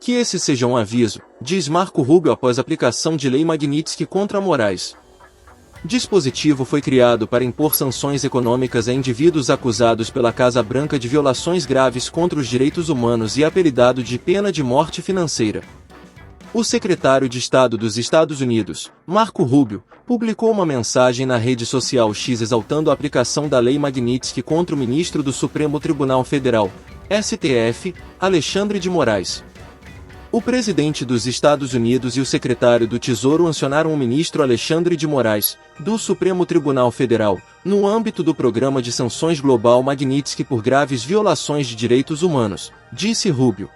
Que esse seja um aviso, diz Marco Rubio após aplicação de Lei Magnitsky contra Moraes. Dispositivo foi criado para impor sanções econômicas a indivíduos acusados pela Casa Branca de violações graves contra os direitos humanos e apelidado de pena de morte financeira. O secretário de Estado dos Estados Unidos, Marco Rubio, publicou uma mensagem na rede social X exaltando a aplicação da Lei Magnitsky contra o ministro do Supremo Tribunal Federal, STF, Alexandre de Moraes. O presidente dos Estados Unidos e o secretário do Tesouro acionaram o ministro Alexandre de Moraes, do Supremo Tribunal Federal, no âmbito do Programa de Sanções Global Magnitsky por graves violações de direitos humanos, disse Rubio.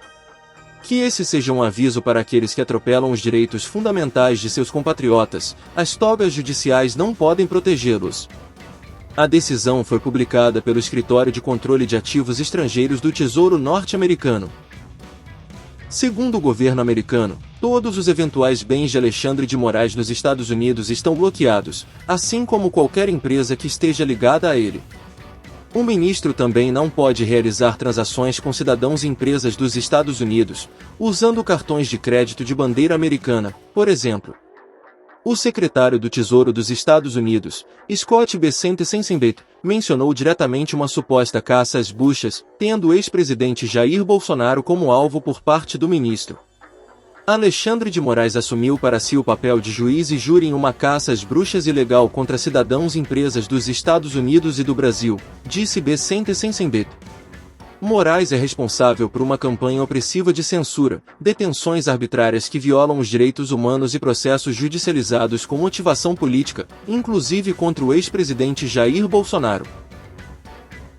Que esse seja um aviso para aqueles que atropelam os direitos fundamentais de seus compatriotas, as togas judiciais não podem protegê-los. A decisão foi publicada pelo Escritório de Controle de Ativos Estrangeiros do Tesouro Norte-Americano. Segundo o governo americano, todos os eventuais bens de Alexandre de Moraes nos Estados Unidos estão bloqueados, assim como qualquer empresa que esteja ligada a ele. O ministro também não pode realizar transações com cidadãos e empresas dos Estados Unidos, usando cartões de crédito de bandeira americana, por exemplo. O secretário do Tesouro dos Estados Unidos, Scott Bessent Sensenbrenner, mencionou diretamente uma suposta caça às buchas, tendo o ex-presidente Jair Bolsonaro como alvo por parte do ministro. Alexandre de Moraes assumiu para si o papel de juiz e júri em uma caça às bruxas ilegal contra cidadãos e empresas dos Estados Unidos e do Brasil, disse Bessent Sensenbrenner. Moraes é responsável por uma campanha opressiva de censura, detenções arbitrárias que violam os direitos humanos e processos judicializados com motivação política, inclusive contra o ex-presidente Jair Bolsonaro.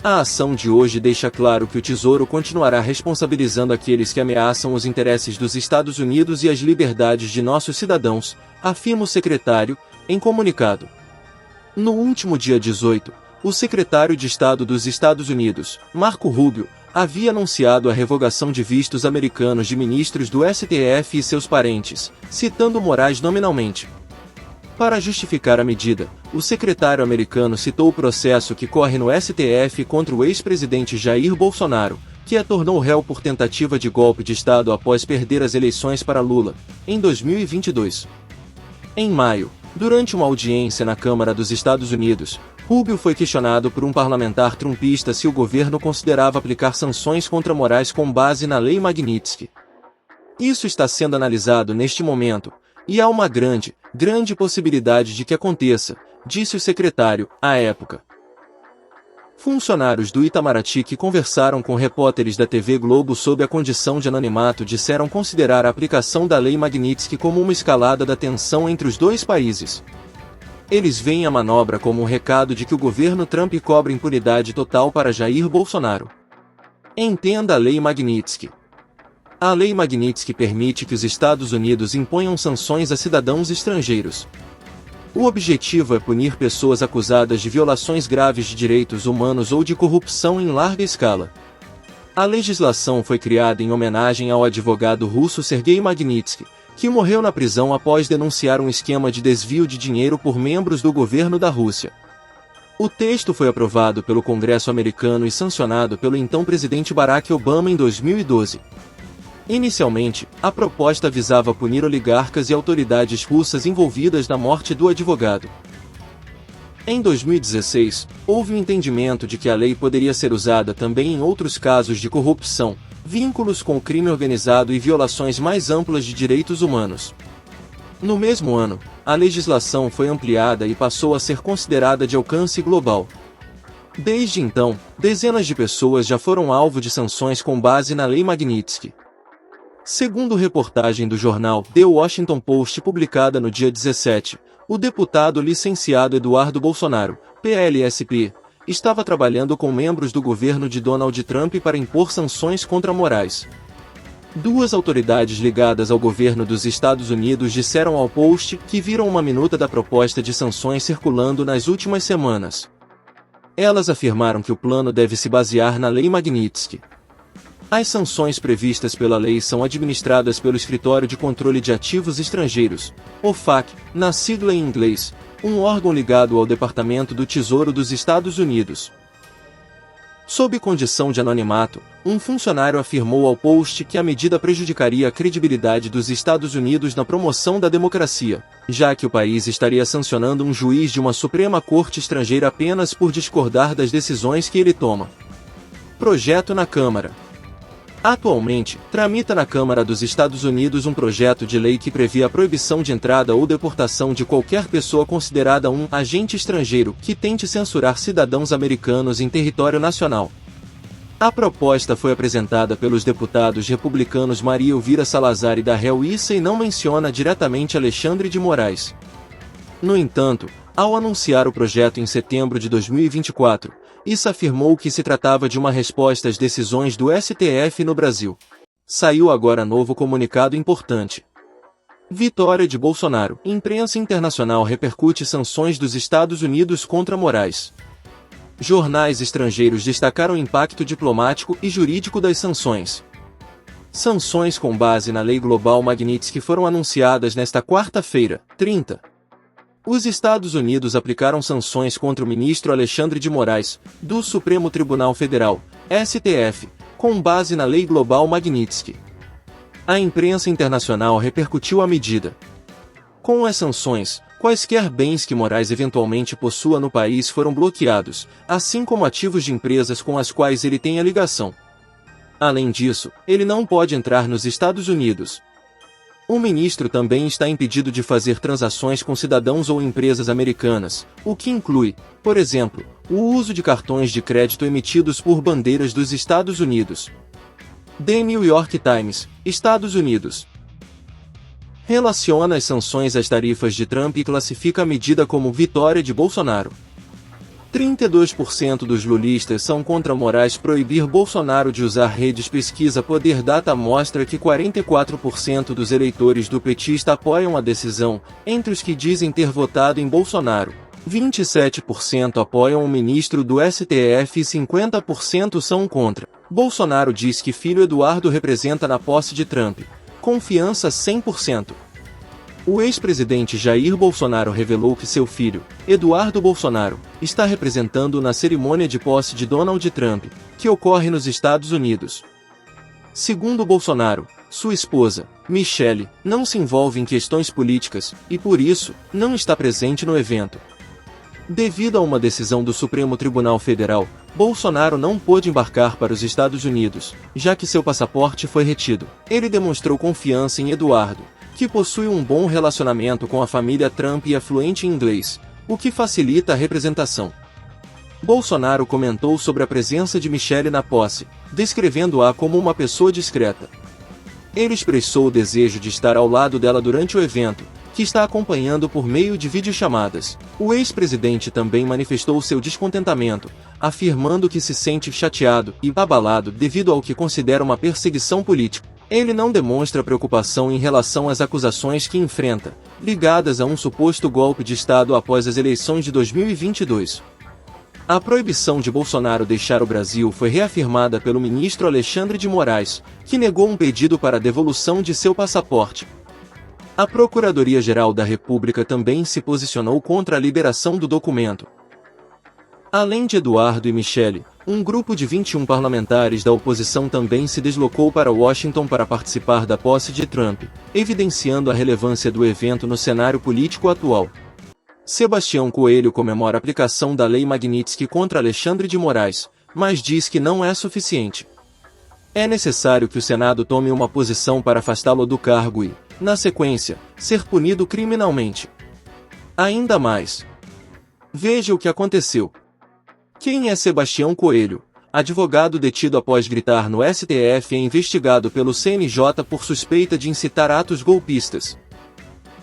A ação de hoje deixa claro que o Tesouro continuará responsabilizando aqueles que ameaçam os interesses dos Estados Unidos e as liberdades de nossos cidadãos, afirma o secretário, em comunicado. No último dia 18, o secretário de Estado dos Estados Unidos, Marco Rubio, havia anunciado a revogação de vistos americanos de ministros do STF e seus parentes, citando Moraes nominalmente. Para justificar a medida, o secretário americano citou o processo que corre no STF contra o ex-presidente Jair Bolsonaro, que a tornou réu por tentativa de golpe de Estado após perder as eleições para Lula, em 2022. Em maio, durante uma audiência na Câmara dos Estados Unidos, Rubio foi questionado por um parlamentar trumpista se o governo considerava aplicar sanções contra Moraes com base na Lei Magnitsky. Isso está sendo analisado neste momento, e há uma grande possibilidade de que aconteça, disse o secretário, à época. Funcionários do Itamaraty que conversaram com repórteres da TV Globo sob a condição de anonimato disseram considerar a aplicação da Lei Magnitsky como uma escalada da tensão entre os dois países. Eles veem a manobra como um recado de que o governo Trump cobra impunidade total para Jair Bolsonaro. Entenda a Lei Magnitsky. A Lei Magnitsky permite que os Estados Unidos imponham sanções a cidadãos estrangeiros. O objetivo é punir pessoas acusadas de violações graves de direitos humanos ou de corrupção em larga escala. A legislação foi criada em homenagem ao advogado russo Sergei Magnitsky, que morreu na prisão após denunciar um esquema de desvio de dinheiro por membros do governo da Rússia. O texto foi aprovado pelo Congresso americano e sancionado pelo então presidente Barack Obama em 2012. Inicialmente, a proposta visava punir oligarcas e autoridades russas envolvidas na morte do advogado. Em 2016, houve um entendimento de que a lei poderia ser usada também em outros casos de corrupção, vínculos com o crime organizado e violações mais amplas de direitos humanos. No mesmo ano, a legislação foi ampliada e passou a ser considerada de alcance global. Desde então, dezenas de pessoas já foram alvo de sanções com base na Lei Magnitsky. Segundo reportagem do jornal The Washington Post publicada no dia 17, o deputado licenciado Eduardo Bolsonaro, PLSP, estava trabalhando com membros do governo de Donald Trump para impor sanções contra Moraes. Duas autoridades ligadas ao governo dos Estados Unidos disseram ao Post que viram uma minuta da proposta de sanções circulando nas últimas semanas. Elas afirmaram que o plano deve se basear na Lei Magnitsky. As sanções previstas pela lei são administradas pelo Escritório de Controle de Ativos Estrangeiros, OFAC, na sigla em inglês, um órgão ligado ao Departamento do Tesouro dos Estados Unidos. Sob condição de anonimato, um funcionário afirmou ao Post que a medida prejudicaria a credibilidade dos Estados Unidos na promoção da democracia, já que o país estaria sancionando um juiz de uma Suprema Corte estrangeira apenas por discordar das decisões que ele toma. Projeto na Câmara. Atualmente, tramita na Câmara dos Estados Unidos um projeto de lei que prevê a proibição de entrada ou deportação de qualquer pessoa considerada um agente estrangeiro que tente censurar cidadãos americanos em território nacional. A proposta foi apresentada pelos deputados republicanos Maria Elvira Salazar e Darrell Issa e não menciona diretamente Alexandre de Moraes. No entanto, ao anunciar o projeto em setembro de 2024, Issa afirmou que se tratava de uma resposta às decisões do STF no Brasil. Saiu agora novo comunicado importante. Vitória de Bolsonaro. Imprensa internacional repercute sanções dos Estados Unidos contra Moraes. Jornais estrangeiros destacaram o impacto diplomático e jurídico das sanções. Sanções com base na Lei Global Magnitsky foram anunciadas nesta quarta-feira, 30. Os Estados Unidos aplicaram sanções contra o ministro Alexandre de Moraes, do Supremo Tribunal Federal, STF, com base na Lei Global Magnitsky. A imprensa internacional repercutiu a medida. Com as sanções, quaisquer bens que Moraes eventualmente possua no país foram bloqueados, assim como ativos de empresas com as quais ele tenha ligação. Além disso, ele não pode entrar nos Estados Unidos. O ministro também está impedido de fazer transações com cidadãos ou empresas americanas, o que inclui, por exemplo, o uso de cartões de crédito emitidos por bandeiras dos Estados Unidos. The New York Times, Estados Unidos. Relaciona as sanções às tarifas de Trump e classifica a medida como vitória de Bolsonaro. 32% dos lulistas são contra Moraes proibir Bolsonaro de usar redes. Pesquisa Poder Data mostra que 44% dos eleitores do petista apoiam a decisão, entre os que dizem ter votado em Bolsonaro. 27% apoiam o ministro do STF e 50% são contra. Bolsonaro diz que filho Eduardo representa na posse de Trump. Confiança 100%. O ex-presidente Jair Bolsonaro revelou que seu filho, Eduardo Bolsonaro, está representando na cerimônia de posse de Donald Trump, que ocorre nos Estados Unidos. Segundo Bolsonaro, sua esposa, Michele, não se envolve em questões políticas e, por isso, não está presente no evento. Devido a uma decisão do Supremo Tribunal Federal, Bolsonaro não pôde embarcar para os Estados Unidos, já que seu passaporte foi retido. Ele demonstrou confiança em Eduardo, que possui um bom relacionamento com a família Trump e é fluente em inglês, o que facilita a representação. Bolsonaro comentou sobre a presença de Michele na posse, descrevendo-a como uma pessoa discreta. Ele expressou o desejo de estar ao lado dela durante o evento, que está acompanhando por meio de videochamadas. O ex-presidente também manifestou seu descontentamento, afirmando que se sente chateado e abalado devido ao que considera uma perseguição política. Ele não demonstra preocupação em relação às acusações que enfrenta, ligadas a um suposto golpe de Estado após as eleições de 2022. A proibição de Bolsonaro deixar o Brasil foi reafirmada pelo ministro Alexandre de Moraes, que negou um pedido para a devolução de seu passaporte. A Procuradoria-Geral da República também se posicionou contra a liberação do documento. Além de Eduardo e Michele, um grupo de 21 parlamentares da oposição também se deslocou para Washington para participar da posse de Trump, evidenciando a relevância do evento no cenário político atual. Sebastião Coelho comemora a aplicação da Lei Magnitsky contra Alexandre de Moraes, mas diz que não é suficiente. É necessário que o Senado tome uma posição para afastá-lo do cargo e, na sequência, ser punido criminalmente. Ainda mais. Veja o que aconteceu. Quem é Sebastião Coelho? Advogado detido após gritar no STF é investigado pelo CNJ por suspeita de incitar atos golpistas.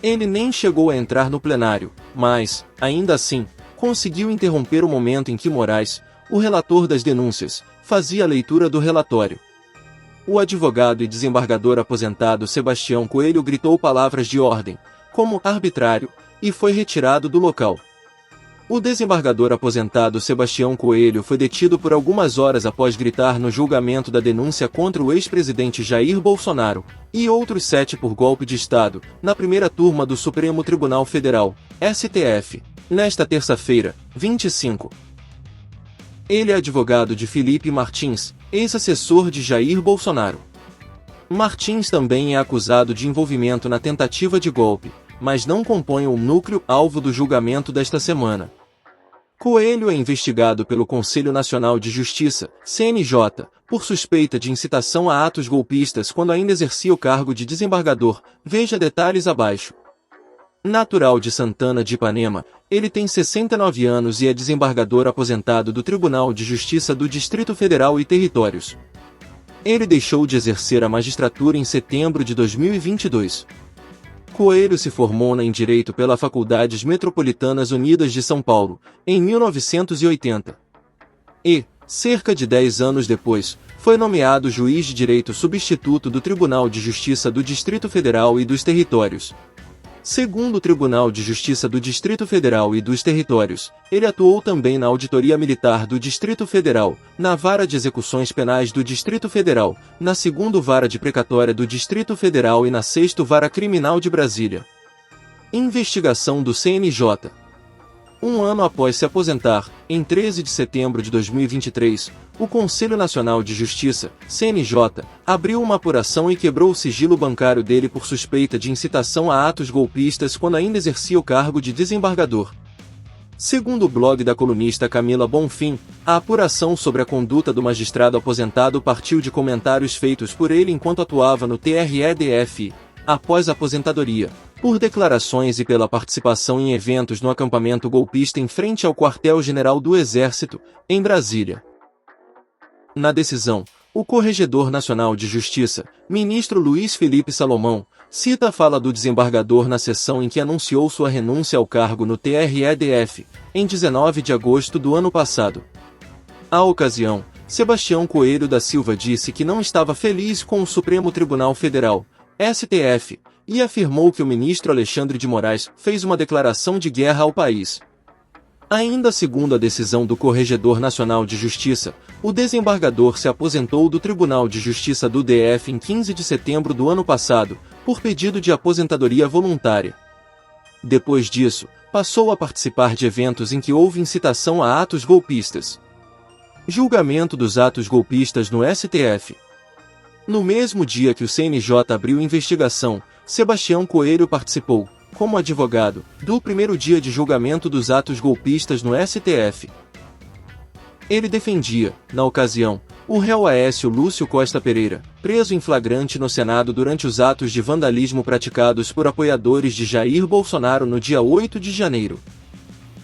Ele nem chegou a entrar no plenário, mas, ainda assim, conseguiu interromper o momento em que Moraes, o relator das denúncias, fazia a leitura do relatório. O advogado e desembargador aposentado Sebastião Coelho gritou palavras de ordem, como arbitrário, e foi retirado do local. O desembargador aposentado Sebastião Coelho foi detido por algumas horas após gritar no julgamento da denúncia contra o ex-presidente Jair Bolsonaro, e outros 7 por golpe de Estado, na primeira turma do Supremo Tribunal Federal, STF, nesta terça-feira, 25. Ele é advogado de Felipe Martins, ex-assessor de Jair Bolsonaro. Martins também é acusado de envolvimento na tentativa de golpe, mas não compõe o núcleo alvo do julgamento desta semana. Coelho é investigado pelo Conselho Nacional de Justiça, CNJ, por suspeita de incitação a atos golpistas quando ainda exercia o cargo de desembargador. Veja detalhes abaixo. Natural de Santana de Ipanema, ele tem 69 anos e é desembargador aposentado do Tribunal de Justiça do Distrito Federal e Territórios. Ele deixou de exercer a magistratura em setembro de 2022. Coelho se formou em Direito pela Faculdades Metropolitanas Unidas de São Paulo, em 1980. E, cerca de 10 anos depois, foi nomeado juiz de direito substituto do Tribunal de Justiça do Distrito Federal e dos Territórios. Segundo o Tribunal de Justiça do Distrito Federal e dos Territórios, ele atuou também na Auditoria Militar do Distrito Federal, na Vara de Execuções Penais do Distrito Federal, na 2ª Vara de Precatória do Distrito Federal e na 6ª Vara Criminal de Brasília. Investigação do CNJ. Um ano após se aposentar, em 13 de setembro de 2023, o Conselho Nacional de Justiça, CNJ, abriu uma apuração e quebrou o sigilo bancário dele por suspeita de incitação a atos golpistas quando ainda exercia o cargo de desembargador. Segundo o blog da colunista Camila Bonfim, a apuração sobre a conduta do magistrado aposentado partiu de comentários feitos por ele enquanto atuava no TRE-DF, após a aposentadoria, por declarações e pela participação em eventos no acampamento golpista em frente ao Quartel-General do Exército, em Brasília. Na decisão, o Corregedor Nacional de Justiça, ministro Luiz Felipe Salomão, cita a fala do desembargador na sessão em que anunciou sua renúncia ao cargo no TRE-DF, em 19 de agosto do ano passado. À ocasião, Sebastião Coelho da Silva disse que não estava feliz com o Supremo Tribunal Federal, STF, e afirmou que o ministro Alexandre de Moraes fez uma declaração de guerra ao país. Ainda segundo a decisão do Corregedor Nacional de Justiça, o desembargador se aposentou do Tribunal de Justiça do DF em 15 de setembro do ano passado, por pedido de aposentadoria voluntária. Depois disso, passou a participar de eventos em que houve incitação a atos golpistas. Julgamento dos atos golpistas no STF. No mesmo dia que o CNJ abriu investigação, Sebastião Coelho participou, como advogado, do primeiro dia de julgamento dos atos golpistas no STF. Ele defendia, na ocasião, o réu Aécio Lúcio Costa Pereira, preso em flagrante no Senado durante os atos de vandalismo praticados por apoiadores de Jair Bolsonaro no dia 8 de janeiro.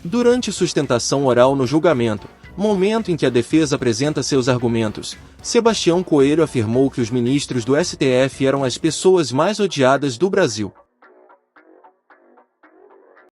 Durante sustentação oral no julgamento, momento em que a defesa apresenta seus argumentos, Sebastião Coelho afirmou que os ministros do STF eram as pessoas mais odiadas do Brasil.